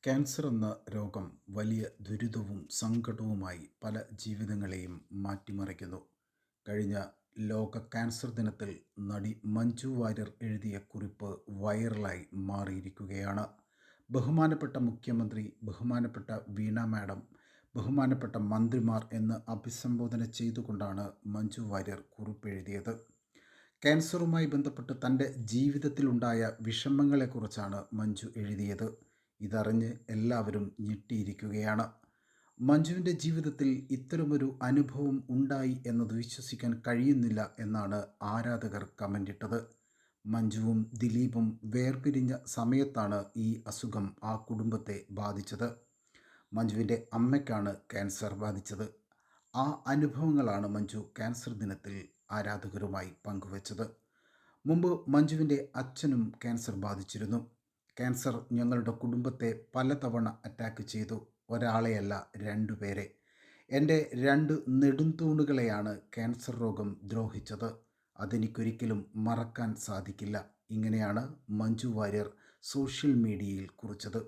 Cancer എന്ന രോഗം വലിയ ദുരിതവും സങ്കടവുമായി പല ജീവിതങ്ങളെയും മാറ്റിമറിക്കുന്നു. കഴിഞ്ഞ ലോക ക്യാൻസർ ദിനത്തിൽ നടി മഞ്ജു വാര്യർ എഴുതിയ കുറിപ്പ് വൈറലായി മാറിയിരിക്കുകയാണ്. ബഹുമാനപ്പെട്ട മുഖ്യമന്ത്രി, ബഹുമാനപ്പെട്ട വീണ മാഡം, ബഹുമാനപ്പെട്ട മന്ത്രിമാർ എന്ന് അഭിസംബോധന ചെയ്തുകൊണ്ടാണ് മഞ്ജു വാര്യർ കുറിപ്പെഴുതിയത്. ക്യാൻസറുമായി ബന്ധപ്പെട്ട് തൻ്റെ ജീവിതത്തിലുണ്ടായ വിഷമങ്ങളെക്കുറിച്ചാണ് മഞ്ജു എഴുതിയത്. ഇതറിഞ്ഞ് എല്ലാവരും ഞെട്ടിയിരിക്കുകയാണ്. മഞ്ജുവിൻ്റെ ജീവിതത്തിൽ ഇത്തരമൊരു അനുഭവം ഉണ്ടായി എന്നത് വിശ്വസിക്കാൻ കഴിയുന്നില്ല എന്നാണ് ആരാധകർ കമൻറ്റിട്ടത്. മഞ്ജുവും ദിലീപും വേർപിരിഞ്ഞ സമയത്താണ് ഈ അസുഖം ആ കുടുംബത്തെ ബാധിച്ചത്. മഞ്ജുവിൻ്റെ അമ്മയ്ക്കാണ് ക്യാൻസർ ബാധിച്ചത്. ആ അനുഭവങ്ങളാണ് മഞ്ജു ക്യാൻസർ ദിനത്തിൽ ആരാധകരുമായി പങ്കുവച്ചത്. മുമ്പ് മഞ്ജുവിൻ്റെ അച്ഛനും ക്യാൻസർ ബാധിച്ചിരുന്നു. ക്യാൻസർ ഞങ്ങളുടെ കുടുംബത്തെ പലതവണ അറ്റാക്ക് ചെയ്തു. ഒരാളെയല്ല, രണ്ടുപേരെ. എൻ്റെ രണ്ട് നെടുംതൂണുകളെയാണ് ക്യാൻസർ രോഗം ദ്രോഹിച്ചത്. അതെനിക്കൊരിക്കലും മറക്കാൻ സാധിക്കില്ല. ഇങ്ങനെയാണ് മഞ്ജു വാര്യർ സോഷ്യൽ മീഡിയയിൽ കുറിച്ചത്.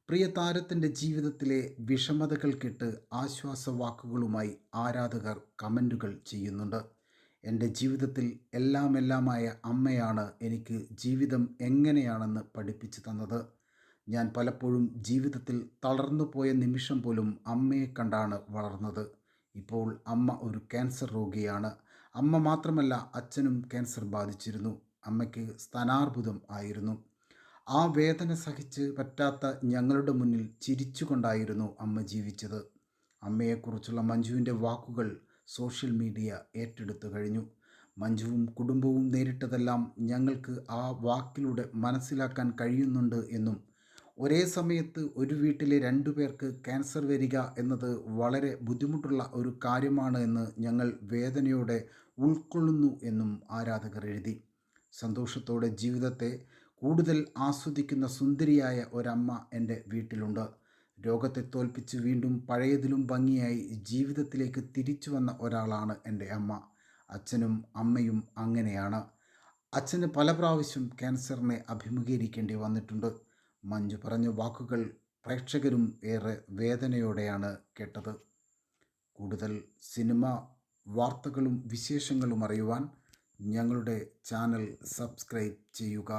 പ്രിയ താരത്തിൻ്റെ ജീവിതത്തിലെ വിഷമതകൾക്കിട്ട് ആശ്വാസവാക്കുകളുമായി ആരാധകർ കമൻറ്റുകൾ ചെയ്യുന്നുണ്ട്. എൻ്റെ ജീവിതത്തിൽ എല്ലാമെല്ലാമായ അമ്മയാണ് എനിക്ക് ജീവിതം എങ്ങനെയാണെന്ന് പഠിപ്പിച്ചു തന്നത്. ഞാൻ പലപ്പോഴും ജീവിതത്തിൽ തളർന്നു പോയ നിമിഷം പോലും അമ്മയെ കണ്ടാണ് വളർന്നത്. ഇപ്പോൾ അമ്മ ഒരു ക്യാൻസർ രോഗിയാണ്. അമ്മ മാത്രമല്ല, അച്ഛനും ക്യാൻസർ ബാധിച്ചിരുന്നു. അമ്മയ്ക്ക് സ്ഥാനാർബുദം ആയിരുന്നു. ആ വേദന സഹിച്ച് പറ്റാത്ത ഞങ്ങളുടെ മുന്നിൽ ചിരിച്ചുകൊണ്ടായിരുന്നു അമ്മ ജീവിച്ചത്. അമ്മയെക്കുറിച്ചുള്ള മഞ്ജുവിൻ്റെ വാക്കുകൾ സോഷ്യൽ മീഡിയ ഏറ്റെടുത്തു കഴിഞ്ഞു. മഞ്ജുവും കുടുംബവും നേരിട്ടതെല്ലാം ഞങ്ങൾക്ക് ആ വാക്കിലൂടെ മനസ്സിലാക്കാൻ കഴിയുന്നുണ്ട് എന്നും, ഒരേ സമയത്ത് ഒരു വീട്ടിലെ രണ്ടു പേർക്ക് ക്യാൻസർ വരിക എന്നത് വളരെ ബുദ്ധിമുട്ടുള്ള ഒരു കാര്യമാണ് എന്ന് ഞങ്ങൾ വേദനയോടെ ഉൾക്കൊള്ളുന്നു എന്നും ആരാധകർ എഴുതി. സന്തോഷത്തോടെ ജീവിതത്തെ കൂടുതൽ ആസ്വദിക്കുന്ന സുന്ദരിയായ ഒരമ്മ എൻ്റെ വീട്ടിലുണ്ട്. രോഗത്തെ തോൽപ്പിച്ച് വീണ്ടും പഴയതിലും ഭംഗിയായി ജീവിതത്തിലേക്ക് തിരിച്ചു വന്ന ഒരാളാണ് എൻ്റെ അമ്മ. അച്ഛനും അമ്മയും അങ്ങനെയാണ്. അച്ഛന് പല പ്രാവശ്യം ക്യാൻസറിനെ അഭിമുഖീകരിക്കേണ്ടി വന്നിട്ടുണ്ട്. മഞ്ജു പറഞ്ഞ വാക്കുകൾ പ്രേക്ഷകരും ഏറെ വേദനയോടെയാണ് കേട്ടത്. കൂടുതൽ സിനിമ വാർത്തകളും വിശേഷങ്ങളും അറിയുവാൻ ഞങ്ങളുടെ ചാനൽ സബ്സ്ക്രൈബ് ചെയ്യുക.